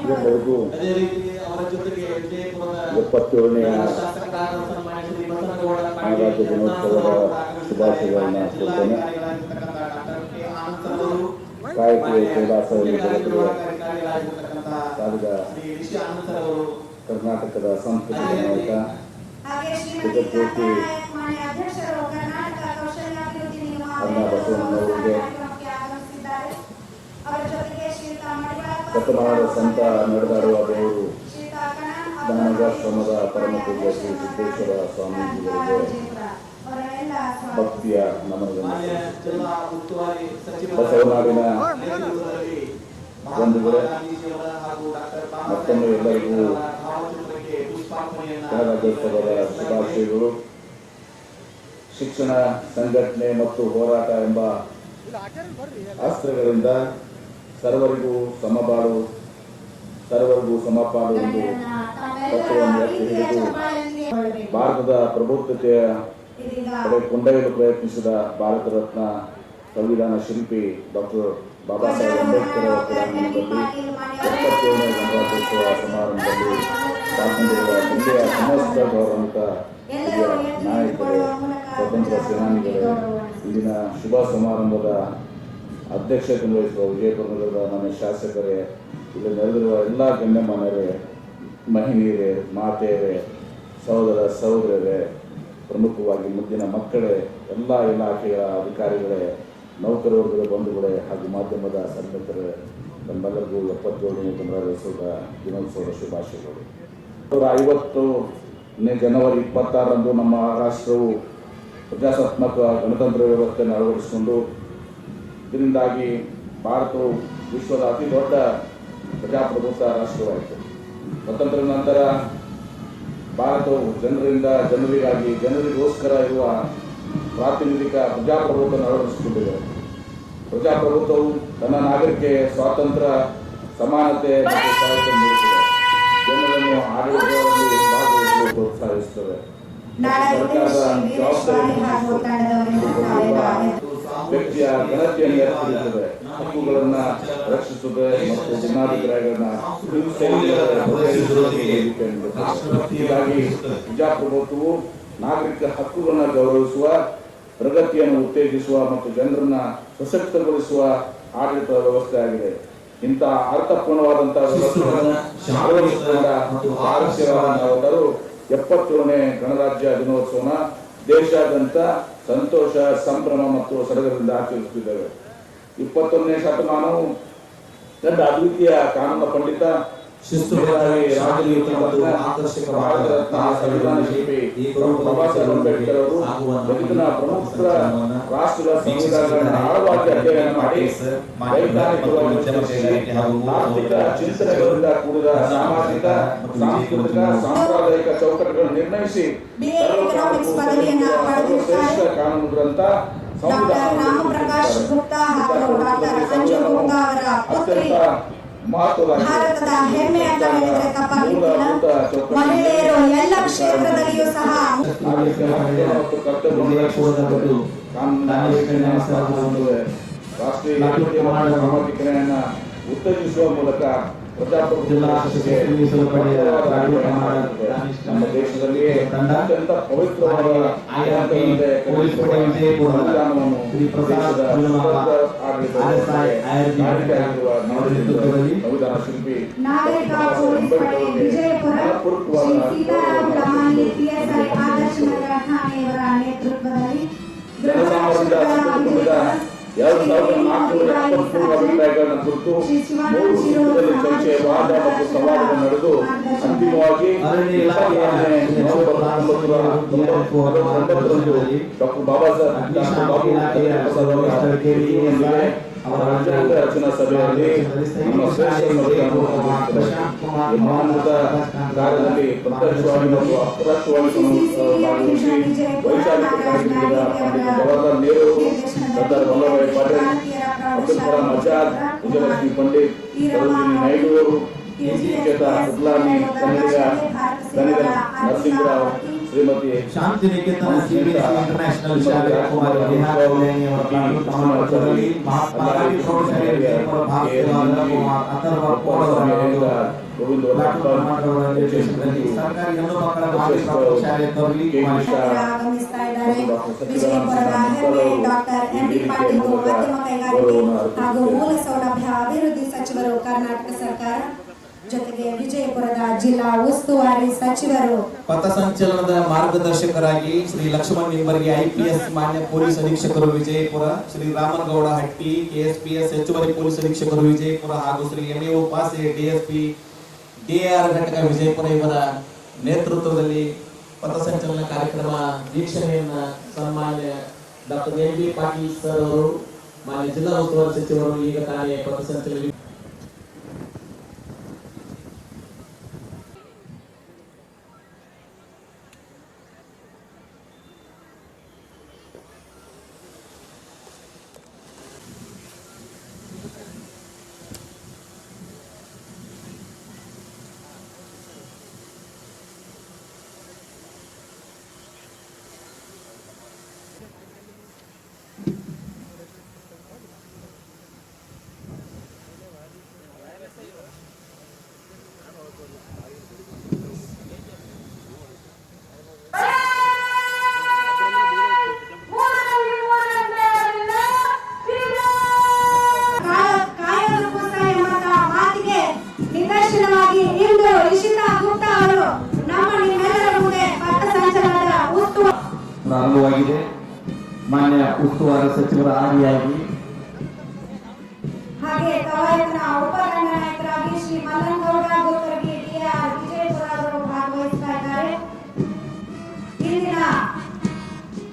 ಇದೆಲ್ಲರಿಗೂ ಅದೇ ರೀತಿ ಅವರ ಜೊತೆಗೆ ವಿಜಯಪುರದ 77ನೇ ಶಾಸಕರಾದ ಸನ್ಮಾನ್ಯ ಶ್ರೀ ಬಸನಗೌಡ ಗಣರಾಜ್ಯ ದಿನೋತ್ಸವದ ಶುಭಾಶಯಗಳನ್ನು ಕೋರ್ತೇನೆ. ಕಾಯಕವೇ ಕೈಲಾಸ ಸಾರಿದ ಕರ್ನಾಟಕದ ಸಂಸ್ಕೃತಿಯ ನಾಯಕ ಜಗಜ್ಯೋತಿ ಅಣ್ಣ ಬಸವಣ್ಣನವರಿಗೆ ಶತಮಾನದ ಸಂತ ನಡೆದಾಡುವ ದೇವರು ಜ್ಞಾನಗಾಶ್ರಮದ ಪರಮ ಪೂಜ್ಯ ಶ್ರೀ ಸಿದ್ದೇಶ್ವರ ಸ್ವಾಮೀಜಿಗಳಿಗೆ ಭಕ್ತಿಯ ನಮನಗಳನ್ನು ಬಸವನಾಡಿನ ಬಂಧುಗಳೇ, ಮತ್ತೊಮ್ಮೆ ಎಲ್ಲರಿಗೂ ಗಣರಾಜ್ಯೋತ್ಸವದ ಶುಭಾಶಯಗಳು. ಶಿಕ್ಷಣ, ಸಂಘಟನೆ ಮತ್ತು ಹೋರಾಟ ಎಂಬ ಅಸ್ತ್ರಗಳಿಂದ ಸರ್ವರಿಗೂ ಸಮಬಾಳು, ಸರ್ವರಿಗೂ ಸಮಪಾಲು ಎಂದು ತತ್ವವನ್ನು ಎತ್ತಿ ಹಿಡಿದು ಭಾರತದ ಪ್ರಬುದ್ಧತೆಯ ಕಡೆ ಕೊಂಡೊಯ್ಯಲು ಪ್ರಯತ್ನಿಸಿದ ಭಾರತ ರತ್ನ ಸಂವಿಧಾನ ಶಿಲ್ಪಿ ಡಾಕ್ಟರ್ ಬಾಬಾ ಸಾಹೇಬ್ ಅಂಬೇಡ್ಕರ್ ಅವರ ಕ್ರೀಡಾಂಗಣದಲ್ಲಿ 77ನೇ ಗಣರಾಜ್ಯೋತ್ಸವ ಸಮಾರಂಭದಲ್ಲಿ ಪಾಲ್ಗೊಂಡಿರುವ ಜಿಲ್ಲೆಯ ಸಮಸ್ತ ಗೌರವಾನ್ವಿತ ಹಿರಿಯ ನಾಯಕರೇ, ಸ್ವತಂತ್ರ ಸೇನಾನಿಗಳೇ, ಇಂದಿನ ಶುಭ ಸಮಾರಂಭದ ಅಧ್ಯಕ್ಷತೆ ವಹಿಸುವ ವಿಜಯಪುರ ನಗರದ ನನ್ನ ಶಾಸಕರೇ, ಇಲ್ಲಿ ನೆರೆದಿರುವ ಎಲ್ಲ ಗಣ್ಯಮಾನ್ಯರೇ, ಮಹಿಳೆಯರೇ, ಮಾತೆಯರೇ, ಸಹೋದರ ಸಹೋದರರೇ, ಪ್ರಮುಖವಾಗಿ ಮುದ್ದಿನ ಮಕ್ಕಳೇ, ಎಲ್ಲ ಇಲಾಖೆಯ ಅಧಿಕಾರಿಗಳೇ, ನೌಕರ ವರ್ಗದ ಬಂಧುಗಳೇ ಹಾಗೂ ಮಾಧ್ಯಮದ ಸಂಘಟಕರೇ, ನಮ್ಮೆಲ್ಲರಿಗೂ 77ನೇ ಗಣರಾಜ್ಯೋತ್ಸವದ ದಿನೋತ್ಸವದ ಶುಭಾಶಯಗಳು. 50ನೇ ಜನವರಿ 26ರಂದು ನಮ್ಮ ರಾಷ್ಟ್ರವು ಪ್ರಜಾಸತ್ತಾತ್ಮಕ ಗಣತಂತ್ರ ವ್ಯವಸ್ಥೆಯನ್ನು ಅಳವಡಿಸಿಕೊಂಡು ಇದರಿಂದಾಗಿ ಭಾರತವು ವಿಶ್ವದ ಅತಿ ದೊಡ್ಡ ಪ್ರಜಾಪ್ರಭುತ್ವ ರಾಷ್ಟ್ರವಾಯಿತು. ಸ್ವತಂತ್ರ ನಂತರ ಭಾರತವು ಜನರಿಂದ ಜನರಿಗಾಗಿ ಜನರಿಗೋಸ್ಕರ ಇರುವ ಪ್ರಾತಿನಿಧಿಕ ಪ್ರಜಾಪ್ರಭುತ್ವವನ್ನು ಅಳವಡಿಸಿಕೊಂಡಿದೆ. ಪ್ರಜಾಪ್ರಭುತ್ವವು ತನ್ನ ನಾಗರಿಕೆ ಸ್ವಾತಂತ್ರ್ಯ, ಸಮಾನತೆ ಮತ್ತು ಸ್ವಾತಂತ್ರ್ಯ ನೀಡುತ್ತದೆ. ಜನರನ್ನು ಆಡಳಿತದಲ್ಲಿ ಭಾಗವಹಿಸಲು ಪ್ರೋತ್ಸಾಹಿಸುತ್ತದೆ. ಸರ್ಕಾರದ ಜವಾಬ್ದಾರಿ ವ್ಯಕ್ತಿಯ ಘನತೆಯನ್ನು ಎತ್ತಿರುತ್ತದೆ, ಹಕ್ಕುಗಳನ್ನು ರಕ್ಷಿಸುತ್ತದೆ ಮತ್ತು ಭಿನ್ನಾಭಿಪ್ರಾಯಗಳನ್ನು ಹೀಗಾಗಿ ಪ್ರಜಾಪ್ರಭುತ್ವವು ನಾಗರಿಕ ಹಕ್ಕುಗಳನ್ನು ಗೌರವಿಸುವ, ಪ್ರಗತಿಯನ್ನು ಉತ್ತೇಜಿಸುವ ಮತ್ತು ಜನರನ್ನ ಸಶಕ್ತಗೊಳಿಸುವ ಆಡಳಿತ ವ್ಯವಸ್ಥೆ ಆಗಿದೆ. ಇಂತಹ ಅರ್ಥಪೂರ್ಣವಾದಂತಹ ವ್ಯವಸ್ಥೆಗಳನ್ನು ನಾವೆಲ್ಲರೂ 77ನೇ ಗಣರಾಜ್ಯ ದಿನೋತ್ಸವನ ದೇಶಾದ್ಯಂತ ಸಂತೋಷ, ಸಂಭ್ರಮ ಮತ್ತು ಸಡಗರದಿಂದ ಆಚರಿಸುತ್ತಿದ್ದೇವೆ. 21ನೇ ಶತಮಾನವು ತನ್ನ ಅದ್ವಿತೀಯ ಕಾನೂನು ಪಂಡಿತ, ಶಿಸ್ತುಬದ್ಧವಾಗಿ ರಾಜನೀತಿ ಮತ್ತು ಭಾರತ ರತ್ನ ಸಂವಿಧಾನ ಶಿಲ್ಪಿ ಬಾಬಾ ಸಾಹೇಬ್ ಅಂಬೇಡ್ಕರ್ ಅವರು ಜಗತ್ತಿನ ಪ್ರಮುಖ ರಾಷ್ಟ್ರದ ಸಂವಿಧಾನಗಳನ್ನು ಆಳವಾಗಿ ಅಧ್ಯಯನ ಮಾಡಿ ವೈಜ್ಞಾನಿಕವಾಗಿ ಆರ್ಥಿಕ ಚಿಂತನೆಗಳಿಂದ ಕೂಡಿದ ಸಾಮಾಜಿಕ, ಸಾಂಸ್ಕೃತಿಕ, ಸಾಂಪ್ರದಾಯಿಕ ಚೌಕಟ್ಟುಗಳನ್ನು ನಿರ್ಣಯಿಸಿ ಸರ್ವಶ್ರೇಷ್ಠ ಕಾನೂನು ಗ್ರಂಥ ಸಂವಿಧಾನ ಅತ್ಯಂತ ಭಾರತದ ಹೆಮ್ಮೆ ಅಂತ ಹೇಳಿದ್ರೆ ತಪ್ಪಾಗಿಲ್ಲ. ಮಹಿಳೆಯರು ಎಲ್ಲ ಕ್ಷೇತ್ರದಲ್ಲಿಯೂ ಸಹ ರಾಷ್ಟ್ರೀಯ ಸಾಮಾಜಿಕ ನ್ಯಾಯನ ಉತ್ತೇಜಿಸುವ ಮೂಲಕ ನಮ್ಮ ದೇಶದಲ್ಲಿಯೇ ಅತ್ಯಂತ ಪವಿತ್ರವಾದ ಸಂವಿಧಾನ ಶಿಲ್ಪಿ ಜನಸಾಮಾನ್ಯರ 2473 ಅಭಿಪ್ರಾಯಗಳನ್ನು ಕುರಿತು 3 ಹಂತದಲ್ಲಿ ಚರ್ಚೆ, ವಾದ ಮತ್ತು ಸಂವಾದಗಳು ನಡೆದು ಅಂತಿಮವಾಗಿ ಡಾಕ್ಟರ್ ಬಾಬಾ ಸಾಹೇಬ್ ಅವರ ರಚನಾ ಸಭೆಯಲ್ಲಿ ನಮ್ಮ ಶ್ರೇಷ್ಠ ಮಹಾನದ ಕಾರ್ಯದಲ್ಲಿ ಪ್ರತ್ಯಕ್ಷವಾಗಿ ಮತ್ತು ಅಪ್ರತ್ಯಕ್ಷವಾಗಿ ಭಾಗವಹಿಸಿ ವೈಚಾರಿಕ ಕಾರ್ಯಕ್ರಮದ ಪಂಡಿತ ಜವಾಹರ್ಲಾಲ್ ನೆಹರು, ಸರ್ದಾರ್ ವಲ್ಲಭಭಾಯಿ ಪಟೇಲ್, ಅಬ್ದುಲ್ ಕಲಾಂ ಆಜಾದ್, ವಿಜಯಲಕ್ಷ್ಮಿ ಪಂಡಿತ್, ಸರೋಜಿನಿ ನಾಯ್ಡು ಅವರು, ಸುಲ್ಲಾನಿ, ಕನ್ನಡಿಗ ನರಸಿಂಹರಾವ್, ಶ್ರೀ ಶ್ರೀಮತಿ ಶಾಂತಿನಿಕೇತನ ಸಿಬಿಎಸ್ಇ ಇಂಟರ್ನ್ಯಾಷನಲ್ ಶಾಲೆ ಕುಮಾರಿ ನೇಹಾ ಕಲ್ಯಾಣಿ ಅವರ ಪ್ರಾಥಮಿಕ ಕರ್ನಾಟಕದಲ್ಲಿ ಮಹಾತ್ಮ ಗಾಂಧಿ ಪ್ರೌಢಶಾಲೆ ವಿಜಯಪುರ ಭಾರತದ ಕುಮಾರ್ ಅಥರ್ವ ಪೋಳ್ ಅವರ ಗೋವಿಂದ ಕರ್ನಾಟಕದ ನಿರ್ದೇಶನದಲ್ಲಿ ಸರ್ಕಾರಿ ಹೆಣ್ಣು ಮಕ್ಕಳ ಮಾದರಿ ಪ್ರಾಥಮಿಕ ಶಾಲೆ ತರಲಿ ಕುಮಾರಿ ಆಗಮಿಸ್ತಾ ಇದ್ದಾರೆ. ವಿಜಯಪುರದ ಹೆಮ್ಮೆ ಡಾಕ್ಟರ್ ಎಂ.ಬಿ. ಪಾಟೀಲ್ ಮಧ್ಯಮ ಕೈಗಾರಿಕೆ ಹಾಗೂ ಮೂಲ ಸೌಲಭ್ಯ ಅಭಿವೃದ್ಧಿ ಸಚಿವರು ಕರ್ನಾಟಕ ಸರ್ಕಾರ, ಜೊತೆಗೆ ವಿಜಯಪುರದ ಜಿಲ್ಲಾ ಉಸ್ತುವಾರಿ ಸಚಿವರು. ಪಥಸಂಚಲನದ ಮಾರ್ಗದರ್ಶಕರಾಗಿ ಶ್ರೀ ಲಕ್ಷ್ಮಣ್ ನಿಂಬರ್ಗಿ IPS ಮಾನ್ಯ ಪೊಲೀಸ್ ಅಧೀಕ್ಷಕರು ವಿಜಯಪುರ, ಶ್ರೀ ರಾಮನಗೌಡ ಹಟ್ಟಿ KSPS ಹೆಚ್ಚುವರಿ ಪೊಲೀಸ್ ಅಧೀಕ್ಷಕರು ವಿಜಯಪುರ ಹಾಗೂ ಶ್ರೀ MAO ಪಾಸೆ DSP DAR ಘಟಕ ವಿಜಯಪುರ ಇವರ ನೇತೃತ್ವದಲ್ಲಿ ಪಥಸಂಚಲನ ಕಾರ್ಯಕ್ರಮ ವೀಕ್ಷಣೆಯನ್ನ ಸನ್ಮಾನ್ಯ ಡಾಕ್ಟರ್ ಎಂ.ಬಿ. ಪಾಟೀಲ್ ಸರ್ ಅವರು ಮಾನ್ಯ ಜಿಲ್ಲಾ ಉಸ್ತುವಾರಿ ಸಚಿವರು ಈಗ ತಾನೇ ಪಥಸಂಚಲನ ನಿದರ್ಶನವಾಗಿ ಇಂದು ಇಶಿತಾ ಗುಪ್ತಾ ಅವರು ನಮ್ಮ ನಿಮ್ಮೆಲ್ಲರ ಮುಂದೆ ಪಥಸಂಚಲನದ ಪ್ರಾರಂಭವಾಗಿದೆ. ಮಾನ್ಯ ಉಸ್ತುವಾರಿ ಸಚಿವರ ಆದಿಯಾಗಿ ಹಾಗೆ ಕವಾಯತಿನ ಉಪಕಂಡನಾಯಕರಾಗಿ ಶ್ರೀ ಮಲ್ಲನಗೌಡ ಗೋಕರ್ಗಿ DR ವಿಜಯಪುರ ಅವರು ಭಾಗವಹಿಸ್ತಾ ಇದ್ದಾರೆ. ಇಂದಿನ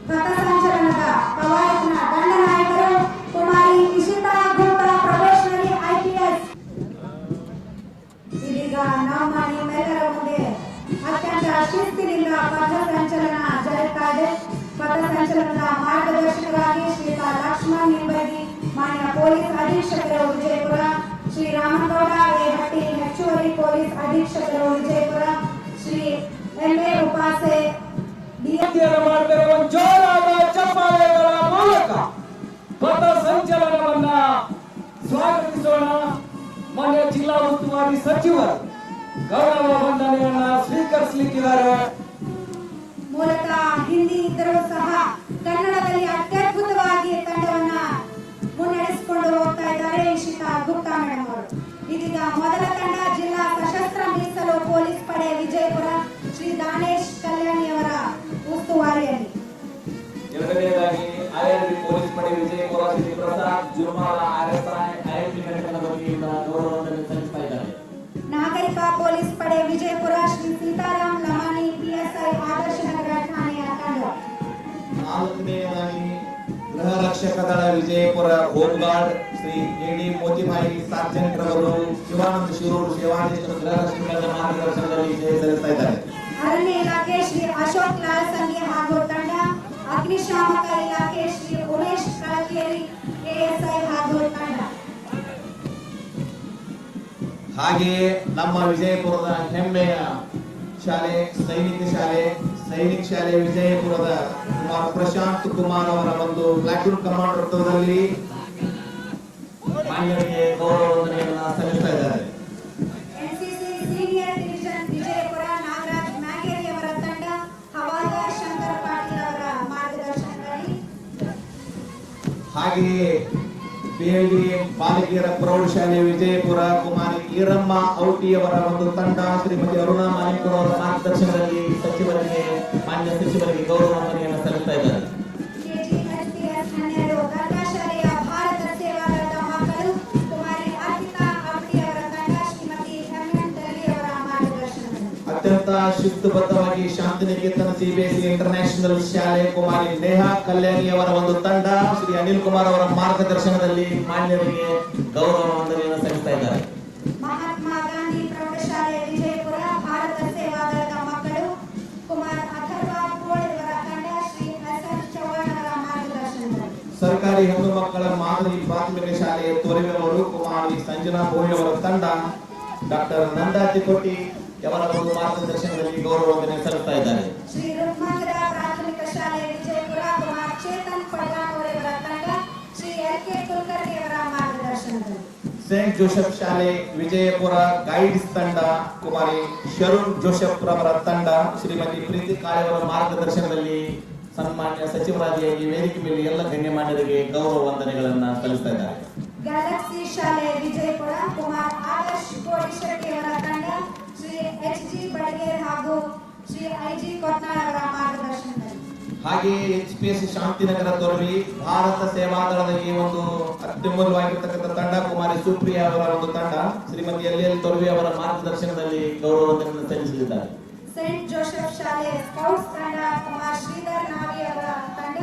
ಪಥಸಂಚಲನದ ಕವಾಯತಿನ ದಂಡನಾಯಕರು ಕುಮಾರಿ ಇಶಿತಾ ಗುಪ್ತಾ ಪ್ರೊಬೇಷನರಿ IPS. ಇದೀಗ ನಮ್ಮ ನಿಮ್ಮೆಲ್ಲರ ಮುಂದೆ ಅತ್ಯಂತ ಶಿಸ್ತಿನಿಂದ ಪಥಸಂಚಲನ ಜರುಗ್ತಾ ಇದೆ. ಪಥಸಂಚಲನದ ಮಾರ್ಗದರ್ಶಕರಾಗಿ ಶ್ರೀಯುತ ಲಕ್ಷ್ಮಣ್ ನಿಂಬರ್ಗಿ ಮಾನ್ಯ ಪೊಲೀಸ್ ಅಧೀಕ್ಷಕರು ವಿಜಯಪುರ, ಶ್ರೀ ರಾಮನಗೌಡ ಎ ಹಟ್ಟಿ ಹೆಚ್ಚುವರಿ ಪೊಲೀಸ್ ಅಧೀಕ್ಷಕರು ವಿಜಯಪುರ, ಶ್ರೀ MA ಉಪಾಸೆ ಮಾಡ್ತಿರುವ ಜೋರಾದ ಚಪ್ಪಾಳೆಗಳ ಮೂಲಕ ಪಥಸಂಚಲನವನ್ನ ಸ್ವಾಗತಿಸೋಣ. ಮಾನ್ಯ ಜಿಲ್ಲಾ ಉಸ್ತುವಾರಿ ಸಚಿವರು ಗೌರವ ವಂದನೆಯನ್ನ ಸ್ವೀಕರಿಸಲಿಕ್ಕಿದ್ದಾರೆ. ಮೂಲತಃ ಹಿಂದಿ ಇದ್ದರೂ ಸಹ ಕನ್ನಡದಲ್ಲಿ ಅತ್ಯದ್ಭುತವಾಗಿ ತಂಡವನ್ನ ಮುನ್ನಡೆಸಿಕೊಂಡು ಹೋಗ್ತಾ ಇದ್ದಾರೆ ಇಶಿತಾ ಗುಪ್ತಾ ಮೇಡಮ್ ಅವರು. ಇದೀಗ ಮೊದಲ ತಂಡ ಜಿಲ್ಲಾ ಸಶಸ್ತ್ರ ಮೀಸಲು ಪೊಲೀಸ್ ಪಡೆ ವಿಜಯಪುರ, ಶ್ರೀ ದಾನೇಶ್ ಕಲ್ಯಾಣಿ ಅವರ ಉಸ್ತುವಾರಿಯಲ್ಲಿ. ಎರಡನೇದಾಗಿ IRB ಪೊಲೀಸ್ ಪಡೆ ವಿಜಯಪುರ ಶ್ರೀ ಪ್ರಸಾದ್ ಜುರ್ಮಾಲ RSI IIT ಘಟಕದ ವತಿಯಿಂದ ಗೌರವ ವಂದನೆ ಸಲ್ಲಿಸ್ತಾ ಇದ್ದಾರೆ. ನಾಗರಿಕ ಪೊಲೀಸ್ ಪಡೆ ವಿಜಯಪುರ ಶ್ರೀ ಸೀತಾರಾಮ್ ಲಮಾಣಿ PSI ಆದರ್ಶ ನಗರ ಠಾಣೆಯ ತಂಡ. ನಾಲ್ಕನೇದಾಗಿ ಗೃಹ ರಕ್ಷಕ ದಳ Vijayapura home guard Shri AD Motibai sergeant ರವರು ಶಿವಾನಂದ ಶಿರೂರು ಸೇವಾಧೀಶರ ಗೃಹ ರಕ್ಷಕರ ಮಾರ್ಗದರ್ಶನದಲ್ಲಿ ಸೇವೆ ಸಲ್ಲಿಸ್ತಾ ಇದ್ದಾರೆ. ಅರಣ್ಯ ಇಲಾಖೆ ಶ್ರೀ ಅಶೋಕ್ ಲಾಲ್ ಸಂಘಿ ಹಾಗೂ ತಂಡ, ಅಗ್ನಿಶಾಮಕ ಇಲಾಖೆ ಶ್ರೀ ಉಮೇಶ್ ಕಳಕೇರಿ KSI ಹಾಗೂ ತಂಡ. ಹಾಗೆಯೇ ನಮ್ಮ ವಿಜಯಪುರದ ಹೆಮ್ಮೆಯ ಶಾಲೆ ಸೈನಿಕ ಶಾಲೆ ವಿಜಯಪುರದ ಕುಮಾರ್ ಪ್ರಶಾಂತ್ ಕುಮಾರ್ ಅವರ ಒಂದು ಪ್ಲಾಟೂನ್ ಕಮಾಂಡರ್ತ್ವದಲ್ಲಿ ಮಾನ್ಯರಿಗೆ ಗೌರವ ವಂದನೆಯನ್ನ ಸಲ್ಲಿಸ್ತಾ ಇದ್ದಾರೆ. NCC senior division Vijayapura Nagaraj Mageri ಅವರ ತಂಡ, ಹವಾಲ್ದಾರ್ ಶಂಕರ್ ಪಾಟೀಲ್ ಅವರ ಮಾರ್ಗದರ್ಶನದಲ್ಲಿ. ಹಾಗೆಯೇ PLD ಬಾಲಕಿಯರ ಪ್ರೌಢಶಾಲೆ ವಿಜಯಪುರ ಕುಮಾರಿ ಈರಮ್ಮ ಔಟಿ ಅವರ ಒಂದು ತಂಡ ಶ್ರೀಮತಿ ಅರುಣಾ ಮಾಲಿಕ್ ಅವರ ಮಾರ್ಗದರ್ಶನದಲ್ಲಿ ಮಾನ್ಯ ಸಚಿವರಿಗೆ ಗೌರವ ವಂದನೆಯನ್ನು ಸಲ್ಲಿಸ್ತಾ ಇದ್ದಾರೆ. KGSPS 12 ಗಂಗಾ ಶಾಲೆಯ ಭಾರತ ಸೇವಾದಳದ ಮಕ್ಕಳು ಕುಮಾರಿ ಅರ್ಪಿತಾ ಔಟಿ ಅವರ ತಂಡ, ಶ್ರೀಮತಿ MN ದಲಿ ಅವರ ಮಾರ್ಗದರ್ಶನದಲ್ಲಿ. ಅತ್ಯಂತ ಶಿಸ್ತುಬದ್ಧವಾಗಿ ಶಾಂತಿನಿಕೇತನ CBSE ಇಂಟರ್ನ್ಯಾಷನಲ್ ಶಾಲೆ ಕುಮಾರಿ ನೇಹಾ ಕಲ್ಯಾಣಿ ಅವರ ಒಂದು ತಂಡ ಶ್ರೀ ಅನಿಲ್ ಕುಮಾರ್ ಅವರ ಮಾರ್ಗದರ್ಶನದಲ್ಲಿ ಮಾನ್ಯರಿಗೆ ಗೌರವ ವಂದನೆಯನ್ನು ಸಲ್ಲಿಸ್ತಾ ಇದ್ದಾರೆ. ಮಹಾತ್ಮ ಗಾಂಧಿ ಪ್ರೌಢಶಾಲೆ ವಿಜಯಪುರ ಭಾರತ ಸೇವಾದಳದ ಮಕ್ಕಳು ಕುಮಾರ್ ಅಥರ್ವ ಪೋಳ್ ಇವರ ತಂಡ, ಶ್ರೀ SN ಚೌಹಾಣ್ ಅವರ ಮಾರ್ಗದರ್ಶನದಲ್ಲಿ. ಸರ್ಕಾರಿ ಹೆಣ್ಣು ಮಕ್ಕಳ ಮಾದರಿ ಪ್ರಾಥಮಿಕ ಶಾಲೆಯ ತೋರಿನವರು ಕುಮಾರಿ ಸಂಜನಾ ಬೋಳಿ ಅವರ ತಂಡ ಡಾಕ್ಟರ್ ನಂದಾ ತಿಕೋಟಿ ಅವರ ಒಂದು ಮಾರ್ಗದರ್ಶನದಲ್ಲಿ ಗೌರವ ವಂದನೆ ಸಲ್ಲಿಸ್ತಾ ಇದ್ದಾರೆ. ಶ್ರೀ ರುಕ್ಮ ಸೇಂಟ್ ಜೋಸೆಫ್ ಶಾಲೆ ವಿಜಯಪುರ ಗೈಡ್ಸ್ ತಂಡ ಕುಮಾರಿ ಶರುಣ್ ಜೋಸೆಫ್ ರವರ ತಂಡ ಶ್ರೀಮತಿ ಪ್ರೀತಿ ಕಾಳೆಯವರ ಮಾರ್ಗದರ್ಶನದಲ್ಲಿ ಸನ್ಮಾನ್ಯ ಸಚಿವರಾದಿಯಾಗಿ ವೇದಿಕೆ ಮೇಲೆ ಎಲ್ಲ ಗಣ್ಯಮಾನ್ಯರಿಗೆ ಗೌರವ ವಂದನೆಗಳನ್ನ ಸಲ್ಲಿಸ್ತಾ ಇದ್ದಾರೆ. ಗ್ಯಾಲಕ್ಸಿ ಶಾಲೆ ವಿಜಯಪುರ ಕುಮಾರ್ ಆದರ್ಶ್ ಕೋಡಿಶೆಟ್ಟಿ ಅವರ ತಂಡ ಶ್ರೀ ಎಚ್ ಜಿ ಬಡಗೇರ್ ಹಾಗೂ ಶ್ರೀ ಐ ಜಿ ಕೊಟ್ನಾಳ್ ಅವರ ಮಾರ್ಗದರ್ಶನದಲ್ಲಿ. ಹಾಗೆಯೇ HPS ಶಾಂತಿನಗರ ತೊರವಿ ಭಾರತ ಸೇವಾದಳದ ಈ ಒಂದು ಅತ್ಯುನ್ನತವಾಗಿರ್ತಕ್ಕಂಥ ತಂಡ ಕುಮಾರಿ ಸುಪ್ರಿಯಾ ಅವರ ಒಂದು ತಂಡ ಶ್ರೀಮತಿ ಎಲ್ ತೊರವಿ ಅವರ ಮಾರ್ಗದರ್ಶನದಲ್ಲಿ ಗೌರವ ವಂದನೆಯನ್ನು ಸಲ್ಲಿಸಲಿದ್ದಾರೆ. ಸೇಂಟ್ ಜೋಸೆಫ್ ಶಾಲೆ ಸ್ಕೌಟ್ಸ್ ತಂಡ ಕುಮಾರ್ ಶ್ರೀಧರ್ ನಾವಿ ಅವರ ತಂಡ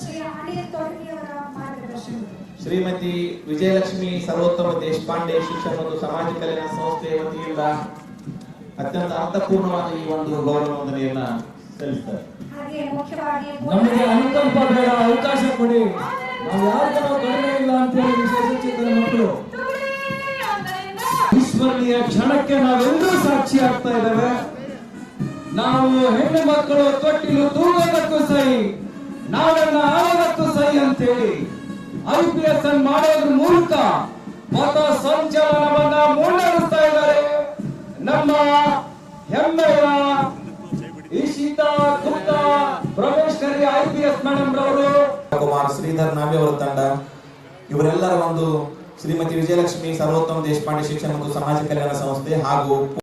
ಶ್ರೀ ಅನಿಲ್ ತೊಡಗಿ ಅವರ ಮಾರ್ಗದರ್ಶನದಲ್ಲಿ. ಶ್ರೀಮತಿ ವಿಜಯಲಕ್ಷ್ಮಿ ಸರ್ವೋತ್ತಮ ದೇಶಪಾಂಡೆ ಶಿಕ್ಷಣ ಮತ್ತು ಸಮಾಜ ಕಲ್ಯಾಣ ಸಂಸ್ಥೆ ವತಿಯಿಂದ ಅತ್ಯಂತ ಅರ್ಥಪೂರ್ಣವಾದ ಈ ಒಂದು ಗೌರವ ವಂದನೆಯನ್ನ ಸಲ್ಲಿಸ್ತಾರೆ. ಹಾಗೆ ಮುಖ್ಯವಾಗಿ ನಮಗೆ ಅನುಕಂಪ ಬೇಡ, ಅವಕಾಶ ಕೊಡಿ. ನಾವು ಯಾರಿಗೂ ಕಡಿಮೆ ಇಲ್ಲ ಅಂತ ಹೇಳಿ ವಿಶೇಷಚೇತನ ಮಕ್ಕಳು ಈಶ್ವರನೀಯ ಕ್ಷಣಕ್ಕೆ ನಾವೆಲ್ಲರೂ ಸಾಕ್ಷಿ ಆಗ್ತಾ ಇದ್ದೇವೆ. ನಾವು ಹೆಣ್ಣು ಮಕ್ಕಳು ತೊಟ್ಟಿಲು ತೂಗೋದಕ್ಕೂ ಸಹಿ, ನಾವೆಲ್ಲ ಆಗೋದಕ್ಕೂ ಸಹಿ ಅಂತೇಳಿ IPS ಮಾಡೋದ್ರ ಮೂಲಕ ಪಥ ಸಂಚಲನವನ್ನ ಮುನ್ನಡೆಸ್ತಾ ಇದ್ದಾರೆ ನಮ್ಮ ಹೆಮ್ಮೆಯ ಈಶಿತಾ ಗುಪ್ತಾ ಪ್ರೊಬೇಷನರಿ IPS ಮೇಡಮ್ ರವರು. ಕುಮಾರ್ ಶ್ರೀಧರ್ ನಾವಿ ಅವರ ತಂಡ ಇವರೆಲ್ಲರ ಒಂದು ಶ್ರೀಮತಿ ವಿಜಯಲಕ್ಷ್ಮಿ ಸರ್ವೋತ್ತಮ ದೇಶಪಾಂಡೆ ಶಿಕ್ಷಣ ಮತ್ತು ಸಮಾಜ ಕಲ್ಯಾಣ ಸಂಸ್ಥೆ ಹಾಗೂ